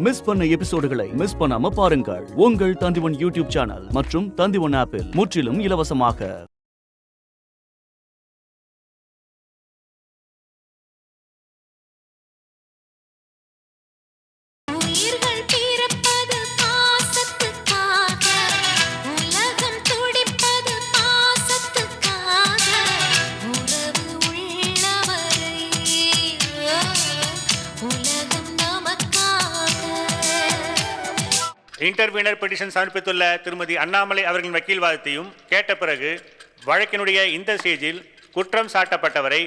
Miss பண்ண எபிசோடுகளை miss பண்ணாம பாருங்கள் உங்கள் தந்திவன் யூடியூப் சேனல் மற்றும் தந்திவன் ஆப்பில் முற்றிலும் இலவசமாக. இன்டர்வீனர் பெட்டிஷன் சமர்ப்பித்துள்ள திருமதி அண்ணாமலை அவர்களின் வக்கீல் வாதத்தையும் கேட்ட பிறகு வழக்கினுடைய இந்த ஸ்டேஜில் குற்றம் சாட்டப்பட்டவரை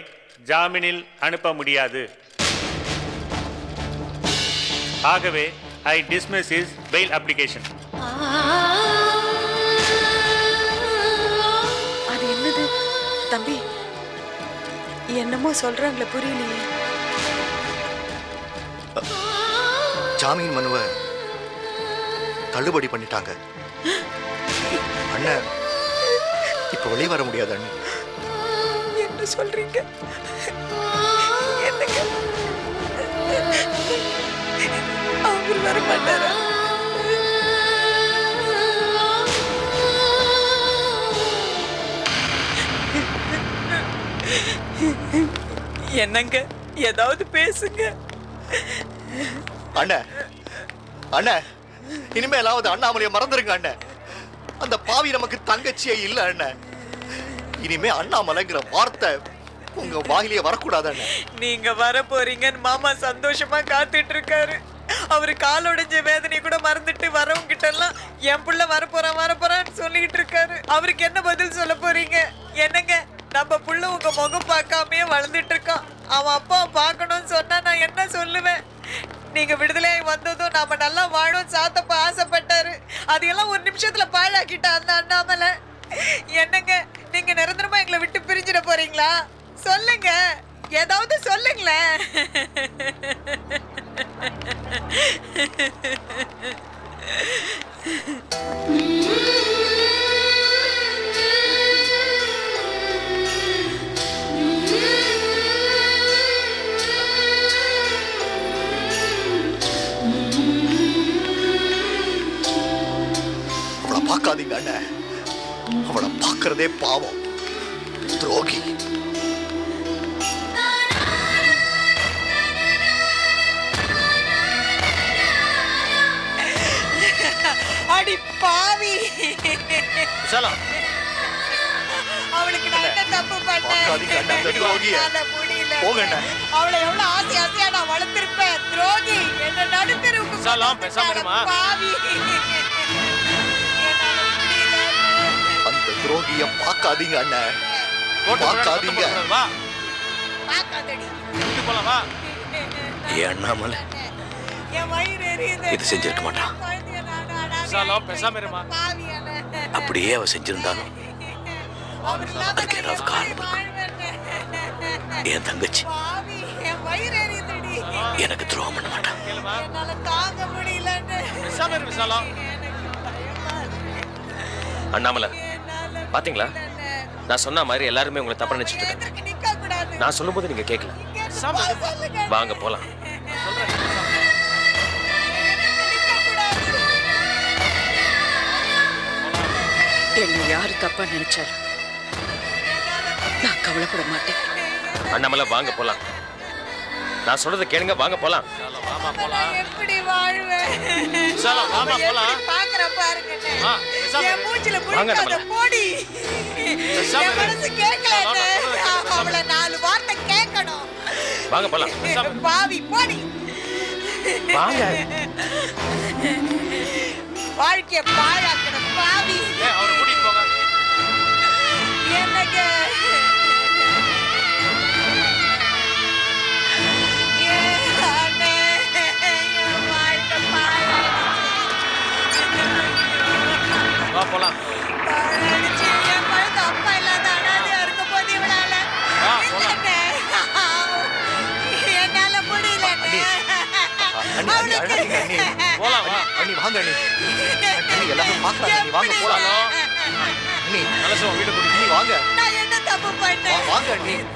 ஜாமீனில் அனுப்ப முடியாது. ஆகவே ஐ டிஸ்மிஸ் இஸ் பெயில் அப்ளிகேஷன். அது என்னது தம்பி, என்னமோ சொல்றாங்களே புரியலையே. ஜாமீன் மனுவை தள்ளுபடி பண்ணிட்டாங்க. அண்ணன் இப்ப வெளியே வர முடியாது. அண்ணன் என்ன சொல்றீங்க? என்னங்க அவர் வர மாட்டாரா? என்னங்க ஏதாவது பேசுங்க. அண்ணன் அண்ணன் இனிமேலாவது அண்ணாமலையை மறந்துருங்க அண்ணன். அந்த பாவி நமக்கு தங்கச்சியே இல்ல அண்ணன். இனிமே அண்ணாமலைங்கிற வார்த்தை உங்க வாயிலே வரக்கூடாது அண்ணன். நீங்க வர போறீங்கன்னு மாமா சந்தோஷமா காத்துட்டு இருக்காரு. அவரு கால் உடைஞ்ச வேதனை கூட மறந்துட்டு வரவங்க கிட்ட எல்லாம் என் புள்ள வரப்போறான்னு சொல்லிட்டு இருக்காரு. அவருக்கு என்ன பதில் சொல்ல போறீங்க? என்னங்க நம்ம புள்ள உங்க முகம் பார்க்காமயே வளர்ந்துட்டு இருக்கான். அவன் அப்பா பார்க்கணும்னு சொன்னா நான் என்ன சொல்லுவேன்? நீங்க விடுதலையாகி வந்ததும் நாம நல்லா வாழும் சாத்தப்ப ஆசைப்பட்டாரு. அதையெல்லாம் ஒரு நிமிஷத்துல பாழாக்கிட்டா அந்த அண்ணாமலை. என்னங்க நீங்க நிரந்தரமா எங்களை விட்டு பிரிஞ்சிட போறீங்களா? சொல்லுங்க, ஏதாவது சொல்லுங்களேன். பார்க்காதீங்க அண்ணன். அவளை பார்க்கறதே பாவம், துரோகி. அடி பாவி, அவளுக்கு நான் என்ன தப்பு பண்ணேன்? அவளை எவ்வளவு ஆசையா நான் வளர்த்திருப்பேன். துரோகி, என்ன நடுத்தருவுக்கு பாவி. அந்த துரோகிய பார்க்காதீங்க அண்ணன், பார்க்காதீங்க. அண்ணாமலை இது செஞ்சிருக்க மாட்டான். அப்படியே அவ செஞ்சிருந்தாலும் அதுக்கு ஏதாவது காரணம் இருக்கும். என் தங்கச்சி எனக்கு துரோகம் பண்ண மாட்டான். அண்ணாமலை பாத்தீங்களா, நான் சொன்ன மாதிரி எல்லாருமே உங்களை தப்பா நினைச்சிட்டு இருக்காங்க. நான் சொல்லும்போது நீங்க கேட்கல. வாங்க போலாம். என்ன யாரு தப்பா நினைச்சாரு நான் கவலைப்பட மாட்டேன். அண்ணாமலை வாங்க போலாம். நான் சொல்றதை கேளுங்க, வாங்க போலாம். எப்படி வாழ்வேன்? பாக்குற பாருங்க, என் மூச்சில புடிக்காத போடி. என் மனசு கேட்கல. அவளை 4 வார்த்தை கேட்கணும். வாங்க போலாம். பாவி போடி. வாங்க. வாழ்க்கைய பாழாக்கிற பாவி. அவரை கூட்டிட்டு போங்க. என்னங்க போலாம். என் குழந்தை அப்பா இல்லாத அனாதையா இருக்க போது இவளால என்னால முடியல. நான் என்ன தப்பு பண்ணேன்?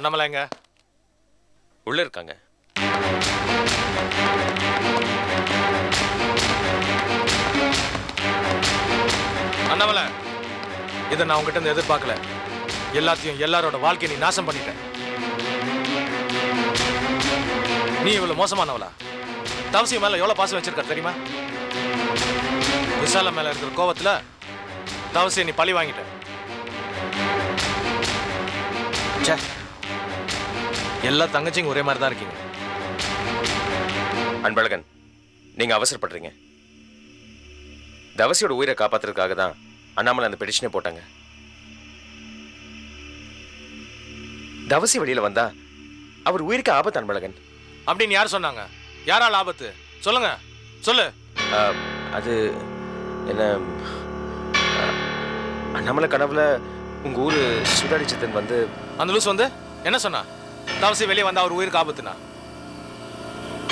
அண்ணாமலை எங்க? உள்ள இருக்காங்க. அண்ணாமலை, இதை நான் உங்ககிட்ட இருந்து எதிர்பார்க்கல. எல்லாத்தையும் எல்லாரோட வாழ்க்கையை நீ நாசம் பண்ணிட்ட. நீ இவ்வளவு மோசமானவளா? தவசி மேல எவ்வளவு பாசம் வச்சிருக்க தெரியுமா? விசால மேல இருக்கிற கோவத்துல தவசியை நீ பழி வாங்கிட்ட. ச்சே, எல்லா தங்கச்சியும் ஒரே மாதிரி தான் இருக்கீங்க. அன்பழகன், நீங்க அவசரப்படுறீங்க. தவசியோட உயிரை காப்பாத்துறதுக்காக தான் அண்ணாமலை அந்த பெடிஷனை போட்டாங்க. தவசி வெளியில வந்தா அவர் உயிருக்கு ஆபத்து. அன்பழகன், அப்படின்னு யார் சொன்னாங்க? யாரால் ஆபத்து? சொல்லுங்க, சொல்லு. அது என்ன, அண்ணாமலை கனவுல உங்க ஊரு சுதாடி சித்தன் வந்து அந்த லூஸ் வந்து என்ன சொன்னா? தவசி வெளியே வந்தா அவர் உயிருக்கு ஆபத்துனா?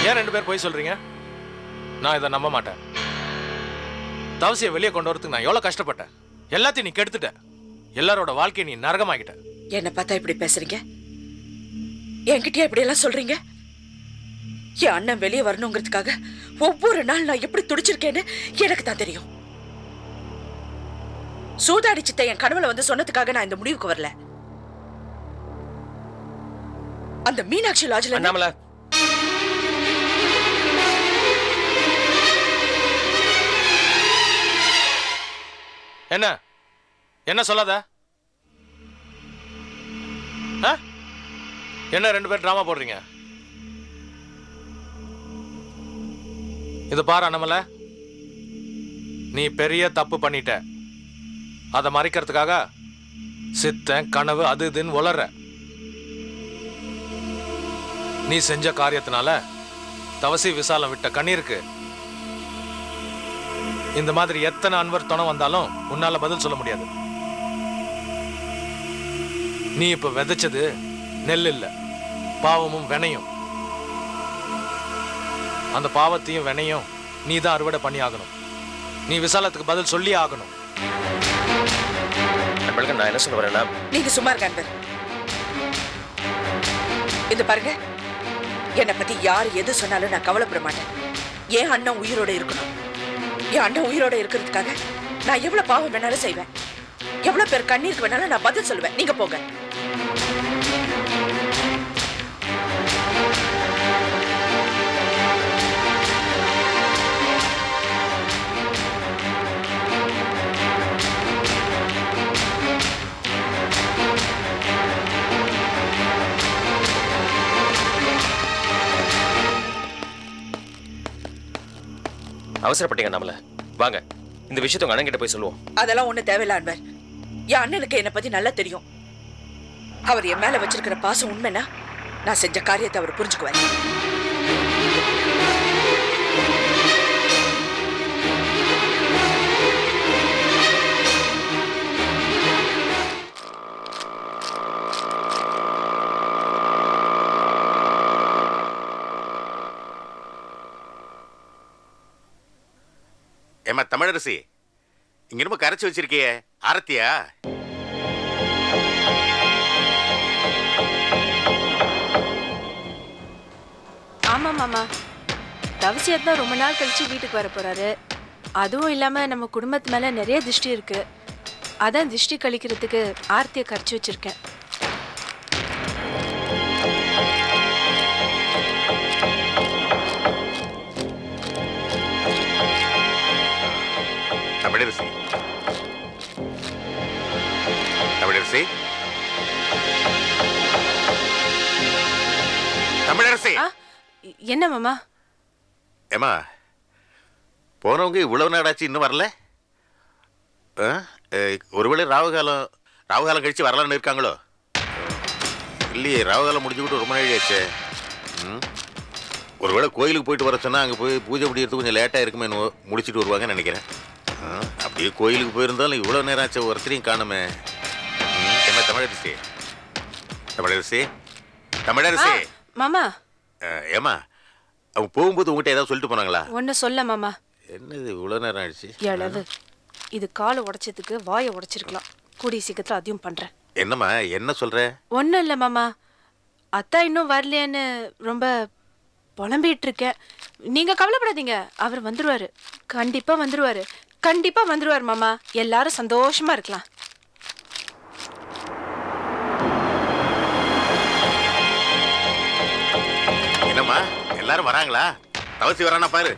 ஏன் 2 பேர் போய் சொல்றீங்க? நான் இதை நம்ப மாட்டேன். தவசியை வெளியே கொண்டு வரதுக்கு நான் எவ்வளவு கஷ்டப்பட்டேன். எல்லாத்தையும் நீ கெடுத்துட்ட. எல்லாரோட வாழ்க்கையை நீ நரகமாக்கிட்ட. என்ன பார்த்தா இப்படி பேசுறீங்க? என்கிட்டயா இப்படி எல்லாம் சொல்றீங்க? என் அண்ணன் வெளியே வரணுங்கிறதுக்காக ஒவ்வொரு நாள் நான் எப்படி துடிச்சிருக்கேன்னு எனக்கு தான் தெரியும். சூதாடி சித்தை என் கனவுல வந்து சொன்னதுக்காக நான் இந்த முடிவுக்கு வரல. அந்த மீனாட்சி லாட்ஜ்ல அண்ணாமலை, என்ன என்ன சொல்லாத? என்ன 2 பேர் டிராமா போடுறீங்க? இது பாரு அண்ணாமலை, நீ பெரிய தப்பு பண்ணிட்ட. அதை மறைக்கிறதுக்காக சித்தன் கனவு அது இதுன்னு உளற. நீ செஞ்ச காரியத்தினால தவசி விசாலம் விட்ட கண்ணீருக்கு இந்த மாதிரி எத்தனை அன்வர் துணை வந்தாலும் உன்னால பதில் சொல்ல முடியாது. நீ இப்ப விதைச்சது நெல் இல்ல, பாவமும் வினையும். அந்த பாவத்தையும் வினையும் நீ தான் அறுவடை பண்ணி ஆகணும். நீ விசாலத்துக்கு பதில் சொல்லி ஆகணும். அன்பழகன், நான் என்ன சொல்ல வரேன்னா, நீங்க சும்மா இருங்க அன்பர். இந்த பாருங்க, என்னை பத்தி யார் எது சொன்னாலும் நான் கவலைப்பட மாட்டேன். என் அண்ணன் உயிரோட இருக்கணும். என் அண்ணன் உயிரோட இருக்கிறதுக்காக நான் எவ்வளவு பாவம் வேணாலும் செய்வேன். எவ்வளவு பேர் கண்ணீருக்கு வேணாலும் நான் பதில் சொல்லுவேன். நீங்க போங்க. அவசரப்பட்டீங்க அண்ணாமலை. வாங்க, இந்த விஷயத்தை உங்க அண்ணன் கிட்ட போய் சொல்லுவோம். அதெல்லாம் ஒண்ணு தேவையில்ல அன்பர். என் அண்ணனுக்கு என்னை பத்தி நல்லா தெரியும். அவர் என் மேல வச்சிருக்கிற பாசம் உண்மைன்னா நான் செஞ்ச காரியத்தை அவர் புரிஞ்சுக்குவார். ஏமா தமிழரசி, இங்க ரொம்ப கரைச்சி வச்சிருக்கியே, ஆரத்தியா? ஆமா மாமா, தவசியர் தான் ரொம்ப நாள் கழிச்சு வீட்டுக்கு வர போறாரு. அதுவும் இல்லாம நம்ம குடும்பத்து மேல நிறைய திருஷ்டி இருக்கு. அதான் திருஷ்டி கழிக்கிறதுக்கு ஆர்த்தியை கரைச்சி வச்சிருக்கேன். தமிழரசி, தமிழரசி, தமிழரசி. என்ன மாமா? ஏமா, போனவங்க இவ்வளவு நாடாச்சு இன்னும் வரல? ஒருவேளை ராவுகாலம் கழிச்சு வரலான்னு இருக்காங்களோ? இல்லையே, ராவுகாலம் முடிஞ்சு விட்டு ரொம்ப நாள் ஆச்சு. ஒருவேளை கோயிலுக்கு போயிட்டு வர சொன்னா அங்கே போய் பூஜை முடியறதுக்கு கொஞ்சம் லேட்டாக இருக்குமே, முடிச்சுட்டு வருவாங்கன்னு நினைக்கிறேன். அப்படியே கோயிலுக்கு போயிருந்தாலும் இவ்வளோ நேரம் ஆச்சு, ஒருத்தரையும் காணுமே. என்ன தமிழரசி, தமிழரசி, தமிழரசி. மாமா, ஏமா, அவங்க போகும்போது உங்ககிட்ட ஏதாவது சொல்லிட்டு போனாங்களா? ஒன்னு சொல்ல மாமா. என்னது இவ்வளோ நேரம் ஆயிடுச்சு? எழவு, இது காலை உடைச்சதுக்கு வாயை உடைச்சிருக்கலாம். கூடிய சீக்கிரத்தில் அதையும் பண்றேன். என்னம்மா, என்ன சொல்ற? ஒன்றும் இல்லை மாமா, அத்தா இன்னும் வரலையேன்னு ரொம்ப புலம்பிட்டு இருக்கேன். நீங்க கவலைப்படாதீங்க, அவர் வந்துருவாரு. கண்டிப்பா வந்துருவாரு. கண்டிப்பா வந்துருவாரு மாமா. எல்லாரும் சந்தோஷமா இருக்கலாம். என்னம்மா எல்லாரும் வராங்களா? தவசி வரானா பாரு.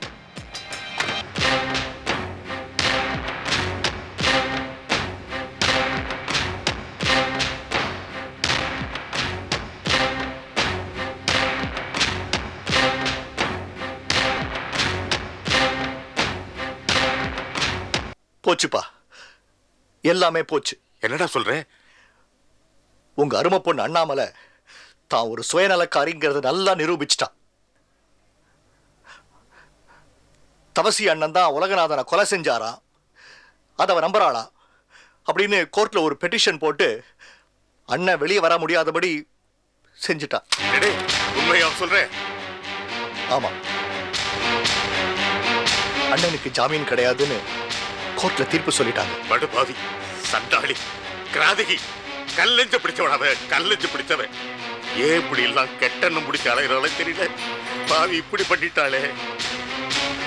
போச்சுப்பா, எல்லாமே போச்சு. என்னடா சொல்ற? உங்க அருமை பொண்ணு அண்ணாமலை தான் ஒரு சுயநலக்காரிங்கிறத நல்லா நிரூபிச்சிட்டான். தவசி அண்ணன் தான் உலகநாதனை கொலை செஞ்சாரா, அதை அவ நம்புறாளா அப்படின்னு கோர்ட்ல ஒரு பெட்டிஷன் போட்டு அண்ணன் வெளியே வர முடியாதபடி செஞ்சுட்டான். உண்மையா சொல்ற? ஆமா, அண்ணனுக்கு ஜாமீன் கிடையாதுன்னு கோர்ட்ல தீர்ப்பு சொல்லிட்டாங்க. படுபாவி, சண்டாளி, கிராதகி, கல்லெஞ்ச பிடிச்சவன். கல்லெஞ்சு பிடிச்சவன் ஏன் இப்படி எல்லாம் கெட்டன்னு முடிச்சு அலைகிறாளே தெரியல. பாவி இப்படி பண்ணிட்டாளே.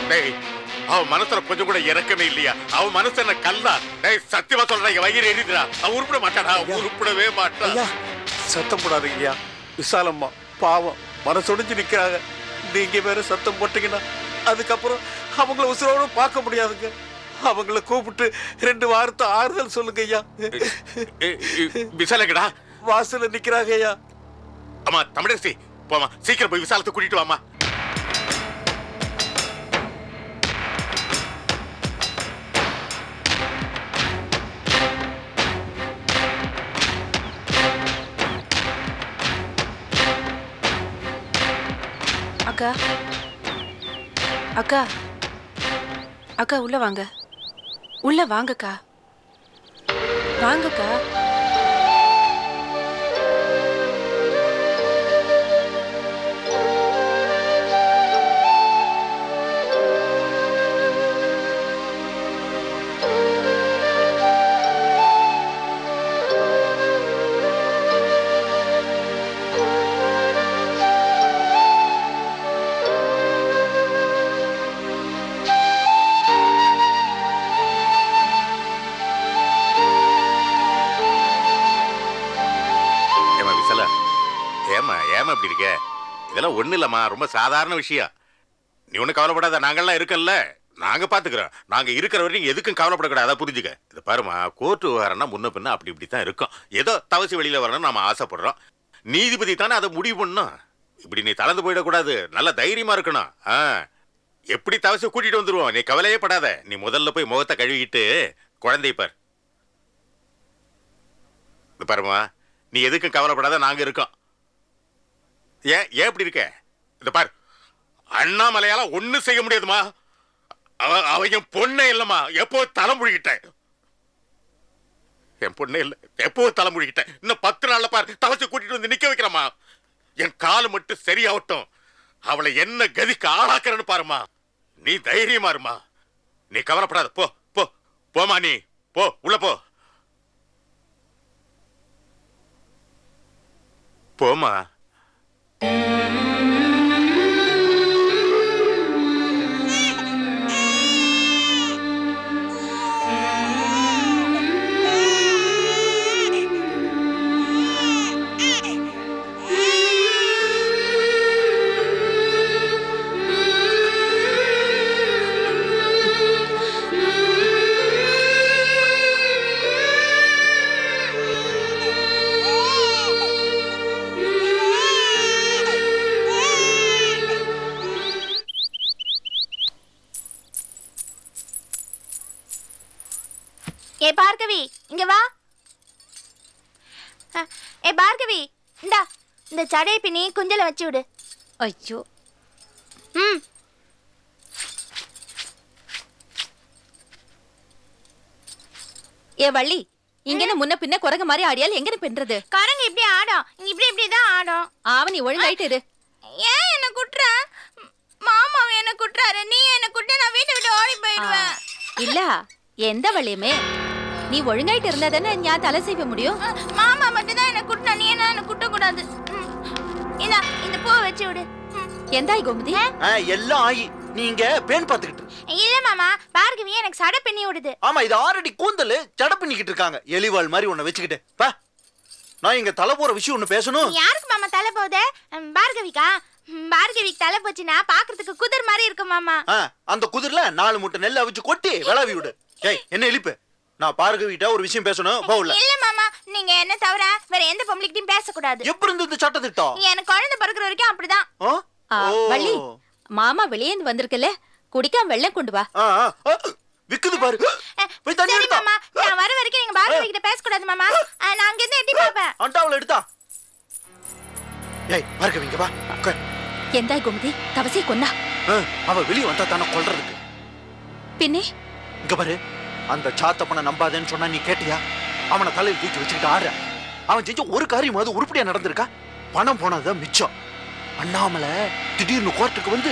டேய், அவன் மனசுல கொஞ்சம் கூட இறக்கமே இல்லையா? அவன் மனசு என்ன கல்லா? டேய், சத்தியமா சொல்றேன், வயிறு எரியுதுடா. அவன் உருப்பிட மாட்டாடா, உருப்பிடவே மாட்டான். சத்தம் போடாதீங்கய்யா. விசாலம்மா பாவம் மனசொடிஞ்சு நிக்கிறாங்க. நீங்க வேற சத்தம் போட்டீங்கன்னா அதுக்கப்புறம் அவங்கள உசுரோட பார்க்க முடியாதுங்க. அவங்கள கூப்பிட்டு 2 வாரத்தை ஆறுதல் சொல்லுங்க ஐயா. விசாலங்கடா வாசல்ல நிக்கிறாங்க ஐயா. அம்மா தமிழரசி, போமா சீக்கிரம் போய் விசாலத்தை கூட்டிட்டு வாமா. அக்கா அக்கா அக்கா உள்ள வாங்க. உள்ள வாங்கக்கா. வாங்கக்கா. இப்படி இருக்க? இதெல்லாம் ஒண்ணு இல்லம்மா, ரொம்ப சாதாரண விஷயம். நீ ஒன்னும் கவலைப்படாத, நாங்கெல்லாம் இருக்கல்ல, நாங்க பாத்துக்கிறோம். நாங்க இருக்கிற வரைக்கும் எதுக்கும் கவலைப்படக்கூடாது, அதை புரிஞ்சுக்க. இது பாருமா, கோர்ட்டு விவகாரம்னா முன்ன பின்ன அப்படி இப்படித்தான் இருக்கும். ஏதோ தவசி வெளியில வரணும்னு நாம ஆசைப்படுறோம். நீதிபதி தானே அதை முடிவு பண்ணும். இப்படி நீ தளர்ந்து போயிடக்கூடாது, நல்ல தைரியமா இருக்கணும். எப்படி தவசி கூட்டிட்டு வந்துருவோம், நீ கவலையே படாத. நீ முதல்ல போய் முகத்தை கழுவிட்டு குழந்தைய பார். இது பாருமா, நீ எதுக்கும் கவலைப்படாத, நாங்க இருக்கோம். ஏன் ஏன் இப்படி இருக்க? இந்த பார், அண்ணாமலையால ஒண்ணும் செய்ய முடியாதுமா. அவன் என் பொண்ணே இல்லம்மா, எப்போ தலைமுழிக்கிட்டேன். என் பொண்ணே இல்ல, எப்போ தலைமுழிக்கிட்டேன். இன்னும் 10 நாள்ல பார், தவசி கூட்டிட்டு வந்து நிக்க வைக்கிறமா. என் காலு மட்டும் சரியாகட்டும், அவளை என்ன கதிக்கு ஆளாக்குறன்னு பாருமா. நீ தைரியமா இருமா, நீ கவலைப்படாத. போ போ போமா, நீ போ, உள்ள போ. போமா. ஏ பார்கவி, இங்க வா. ஏ பார்கவி, இந்தா இந்த சடையை பின்னி குஞ்சல வச்சு விடு. ஐயோ. ஏ வள்ளி, இங்கன்னு முன்ன பின்ன குரங்கு மாதிரி ஆடியால் எங்கன்னு பின்றது? குரங்கு இப்படி ஆடும், இப்படி தான் ஆடும். ஆவணி ஒழுங்காயிட்டு இரு. ஏன் என்ன குட்டுற? மாமாவை என்ன குட்டுறாரு, நீ என்ன குட்ட, நான் வீட்டை விட்டு ஓடி போயிடுவேன். இல்ல, எந்த வழியுமே நீ ஒழுங்காயிட்டு இருந்தா தானே நான் தலை செய்ய முடியும். மாமா மட்டும் தான் என்ன குட்டினா, நீ என்ன குட்ட கூடாது. தொடச்சு விடு. எந்தாய் கோமதி? எல்லாம் ஆயி நீங்க பேன் பாத்துக்கிட்டு. இல்ல மாமா, பார்கவி எனக்கு சடை பின்னி விடுது. ஆமா, இது ஆல்ரெடி கூந்தல் ஜட பின்னிக்கிட்டு இருக்காங்க. எலிவாள் மாதிரி உன்னை வச்சுக்கிட்டு பா. நான் இங்க தலை போற விஷயம் ஒண்ணு பேசணும். யாருக்கு மாமா தலை போகுது? பார்கவிக்கா? பார்கவிக்கு தலை போச்சுன்னா பாக்குறதுக்கு குதிர் மாதிரி இருக்கு மாமா. அந்த குதிர்ல 4 மூட்டை நெல் அவிச்சு கொட்டி விளாவி விடு. ஏய், என்ன இழிப்பு? நான் பார்கவிட்ட ஒரு விஷயம் பேசணும். போகல. இல்ல மாமா, நீங்க என்ன தவிர வேற எந்த பொம்பளைக்கிட்டையும் பேசக்கூடாது. எப்படி இருந்து இந்த சட்ட திட்டம்? எனக்கு குழந்தை பிறக்கிற வரைக்கும் அப்படிதான். வள்ளி, மாமா வெளியேந்து வந்திருக்கல, குடிக்காம வெள்ளம் கொண்டு வா. விக்குது பாரு. போய் தண்ணி சரி எடுத்தா. மாமா, நான் வர வரைக்கும் நீங்க பார்கவி கிட்ட பேசக்கூடாது மாமா. நான் அங்க இருந்து எட்டி பாப்பேன். அண்டாவுல எடுத்தா. ஏய், பார்கவி இங்க வா. எந்தாய் கோமதி? தவசி கொன்னா? அவ வெளிய வந்தா தான கொல்றதுக்கு. பின்னே இங்க பாரு, அந்த சாத்தப்பனை நம்பாதேன்னு சொன்னா நீ கேட்டியா? அவனை தலையில் தூக்கி வச்சுக்கிட்டு ஆடுற. அவன் செஞ்ச ஒரு காரியமாவது உருப்படியா நடந்திருக்கா? பணம் போனதான் மிச்சம். அண்ணாமலை திடீர்னு கோர்ட்டுக்கு வந்து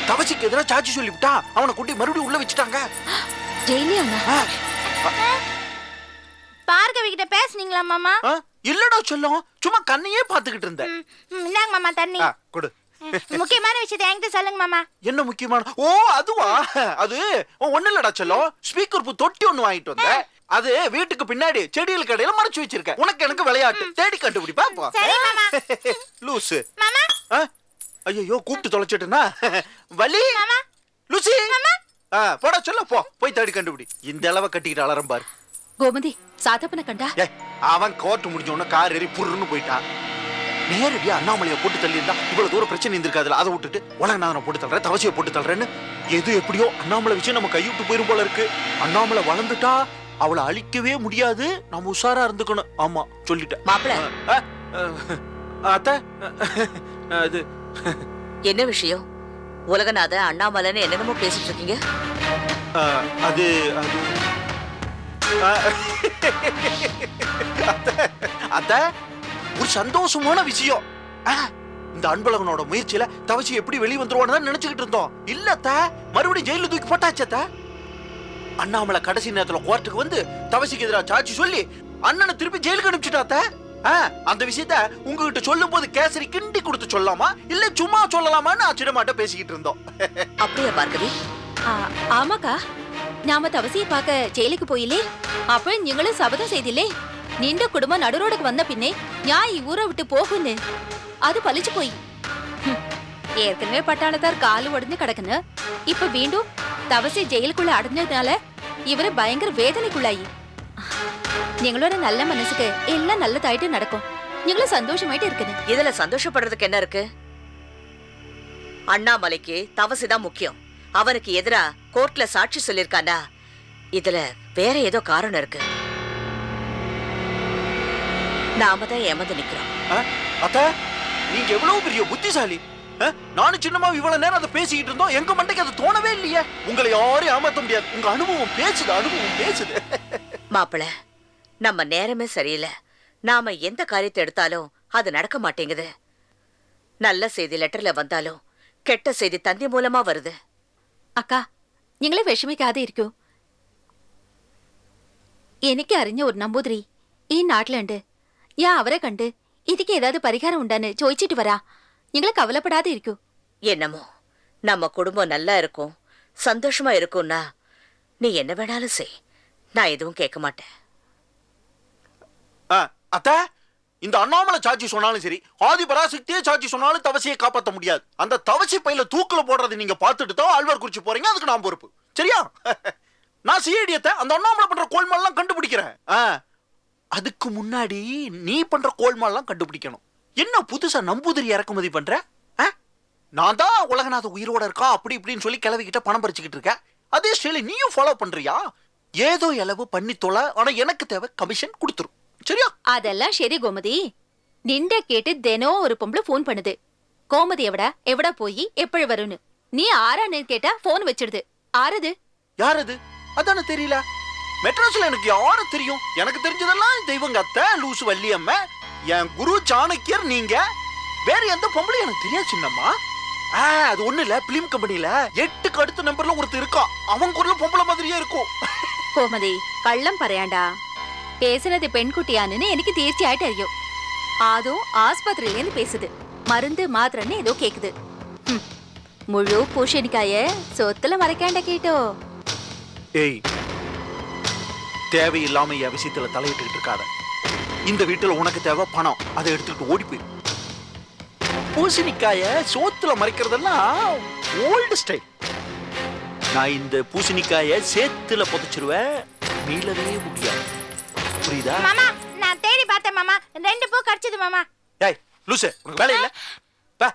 தவசிக்கு எதிராக சாட்சி சொல்லிவிட்டா. அவனை கூட்டி மறுபடியும் உள்ள வச்சுட்டாங்க. பார்கவி கிட்ட பேசுனீங்களா மாமா? இல்லடா சொல்லும், சும்மா கண்ணையே பாத்துக்கிட்டு இருந்தேன். இந்தாங்க மாமா தண்ணி. கொடு. முக்கியமான விஷயத்தை என்கிட்ட சொல்லுங்க மாமா. என்ன முக்கியமான? ஓ, அதுவா? அது ஒண்ணு இல்லடா சொல்லும். ஸ்பீக்கர் தொட்டி ஒண்ணு வாங்கிட்டு வந்தேன். அது வீட்டுக்கு பின்னாடி செடியில் கடையில மறைச்சு வச்சிருக்கேன். உனக்கு எனக்கு விளையாட்டு. தேடி கண்டுபிடி பாப்பா. சரி மாமா. லூசு. மாமா. ஐயோ, கூப்பிட்டு தொலைச்சிட்டேனா? வலி. மாமா. லூசி. மாமா. போடா சொல்ல, போ போய் தேடி கண்டுபிடி. இந்த அளவை கட்டிக்கிட்டு அலறம் பாரு. கோமதி, சாத்தப்பனை கண்டா? அவன் கோர்ட் முடிஞ்ச உடனே கார் ஏறி புருன்னு போயிட்டான். நேரடியா அண்ணாமலையை போட்டு தள்ளி இருந்தா இவ்வளவு தூரம் பிரச்சனை இருந்திருக்காதுல. அதை விட்டுட்டு உலகநாதனை போட்டு தள்ளுறேன், தவசியை போட்டு தள்ளுறேன்னு எது எப்படியோ அண்ணாமலை விஷயம் நம்ம கைவிட்டு போயிரும் போல இருக்கு. அண்ணாமலை வளர்ந்துட்டா அவளை அழிக்கவே முடியாது. நம்ம உஷாரா இருந்துக்கணும். ஆமா, சொல்லிட்டேன். மாப்பிள, அத்த அது என்ன விஷயம்? உலகநாத அண்ணாமலைன்னு என்னென்னமோ பேசிட்டு இருக்கீங்க. அது அத்த ஒரு சந்தோஷமான விஷயம். இந்த அன்பழகனோட முயற்சியில தவசி எப்படி வெளியே வந்துருவான்னு நினைச்சுக்கிட்டு இருந்தோம். இல்ல அத்த, மறுபடியும் ஜெயில தூக்கி போட்டாச்சத்த. அண்ணாமலை கடைசி நேரத்துல கோர்ட்டுக்கு வந்து தவசிக்கு எதிராக சாட்சி சொல்லி அண்ணனை திருப்பி ஜெயிலுக்கு அனுப்பிச்சுட்டாத்த. அந்த விஷயத்த உங்ககிட்ட சொல்லும் போது கேசரி கிண்டி கொடுத்து சொல்லலாமா இல்ல சும்மா சொல்லலாமான்னு அச்சிடமாட்ட பேசிக்கிட்டு இருந்தோம். அப்படியா பார்கவி? ஆமாக்கா, நாம தவசியை பார்க்க ஜெயிலுக்கு போயிலே, அப்ப நீங்களும் சபதம் செய்திலே, நின்ற குடும்பம் நடுரோடுக்கு வந்த பின்னே ஞாய் ஊரை விட்டு போகுன்னு. அது பழிச்சு போய் ஏற்கனவே பட்டாளத்தார் காலு உடஞ்சு கிடக்குன்னு இப்ப மீண்டும் தவசி ஜெயிலுக்குள்ள அடைஞ்சதுனால இவரு பயங்கர வேதனைக்குள்ளாயி. நீங்களோட நல்ல மனசுக்கு எல்லாம் நல்லதாயிட்டு நடக்கும். நீங்களும் சந்தோஷமாயிட்டு இருக்குது. இதுல சந்தோஷப்படுறதுக்கு என்ன இருக்கு? அண்ணாமலைக்கு தவசிதான் முக்கியம். அவனுக்கு எதிரா கோர்ட்ல சாட்சி சொல்லிருக்கானா, இதுல வேற ஏதோ காரணம் இருக்கு. நாம தான் ஏமாந்து நிக்கிறோம். அத்த, நீங்க எவ்வளவு பெரிய புத்திசாலி. நானும் சின்னமா இவ்வளவு நேரம் அதை பேசிக்கிட்டு இருந்தோம். எங்க மண்டைக்கு அது தோணவே இல்லையே. உங்களை யாரையும் ஏமாத்த முடியாது. உங்க அனுபவம் பேசுது, அனுபவம் பேசுது. மாப்பிள, நம்ம நேரமே சரியில்லை. நாம எந்த காரியத்தை எடுத்தாலும் அது நடக்க மாட்டேங்குது. நல்ல செய்தி லெட்டர்ல வந்தாலும் கெட்ட செய்தி தந்தி மூலமா வருது. அக்கா, நீங்களே വിഷമിക്കാതെ ഇരിക്കൂ. എനിക്ക് അറിഞ്ഞ ഒരു നമ്പൂതിരി ഈ നാട്ടിലുണ്ട്. ഞാൻ അവരെ കണ്ട് ഇതിക്ക് ഏതാவது പരിഹാരം ഉണ്ടെന്ന് ചോദിച്ചിട്ട് വരാ. നിങ്ങൾ കവലപ്പെടാതെ ഇരിക്കൂ. என்னமோ நம்ம குடும்பம் நல்லா இருக்கும், சந்தோஷமா இருக்கும்னா நீ என்ன வேணாலும் செய். நான் எதுவும் கேட்க மாட்டேன். அத்த, இந்த அண்ணாமலை சாட்சி சொன்னாலும் சரி, ஆதி பராசக்தியே சாட்சி சொன்னாலும் தவசியை காப்பாற்ற முடியாது. அந்த தவசி பையில தூக்குல போடுறது நீங்க பார்த்துட்டு தான் ஆழ்வார் குறிச்சு போறீங்க. அதுக்கு நான் பொறுப்பு. சரியா? நான் சிஐடியத்தை அந்த அண்ணாமலை பண்ற கோல்மால்லாம் கண்டுபிடிக்கிறேன். அதுக்கு முன்னாடி நீ பண்ற கோல்மால்லாம் கண்டுபிடிக்கணும். என்ன புதுசா நம்பூதிரி இறக்குமதி பண்ற? நான் தான் உலகநாத உயிரோட இருக்கா அப்படி இப்படின்னு சொல்லி கிளவிக்கிட்ட பணம் பறிச்சுக்கிட்டு இருக்க. அதே ஸ்டைல நீயும் ஃபாலோ பண்றியா? ஏதோ இளவு பண்ணி தொலை, ஆனா எனக்கு தேவை கமிஷன் கொடுத்துரும். சரியா? அதெல்லாம் சரி கோமதி. நின்ற கேட்டு தினம் ஒரு பொம்பளை போன் பண்ணுது. கோமதி எவடா போய் எப்படி வரும்னு. நீ ஆறான்னு கேட்டா போன் வச்சிடுது. ஆறுது? யாரது? அதானே தெரியல. மெட்ராஸ்ல எனக்கு யாரு தெரியும்? எனக்கு தெரிஞ்சதெல்லாம் தெய்வங்க அத்தை, லூசு வள்ளியம்மா, என் குரு சாணக்கியர். நீங்க வேற எந்த பொம்பளை எனக்கு தெரியாது சின்னம்மா. அது ஒண்ணு இல்ல, பிலிம் கம்பெனில 8க்கு அடுத்த நம்பர்ல ஒருத்தர் இருக்கா. அவன் குரல பொம்பளை மாதிரியே இருக்கும். கோமதி, கள்ளம் പറയാണ്ടാ. பேசுனது பெண்குட்டியான்னு எனக்கு தீர்ச்சியாயிட்டு அறியும். அதுவும் ஆஸ்பத்திரியிலேருந்து பேசுது. மருந்து மாத்திரன்னு ஏதோ கேக்குது. முழு பூசணிக்காய சொத்துல மறைக்காண்ட கேட்டோ. ஏய், தேவையில்லாம என் விஷயத்துல தலையிட்டு இருக்காத. இந்த வீட்டுல உனக்கு தேவை பணம், அதை எடுத்துக்கிட்டு ஓடி போய். பூசணிக்காய சோத்துல மறைக்கிறதெல்லாம் ஓல்டு ஸ்டைல். நான் இந்த பூசணிக்காய சேத்துல புதைச்சிருவேன், மீளவே முடியாது. புரியுதா? மாமா நான் தேடி பார்த்தேன் மாமா, 2 பூ கிடைச்சது மாமா. ஏய் லூசு, உனக்கு வேலை இல்ல? பா.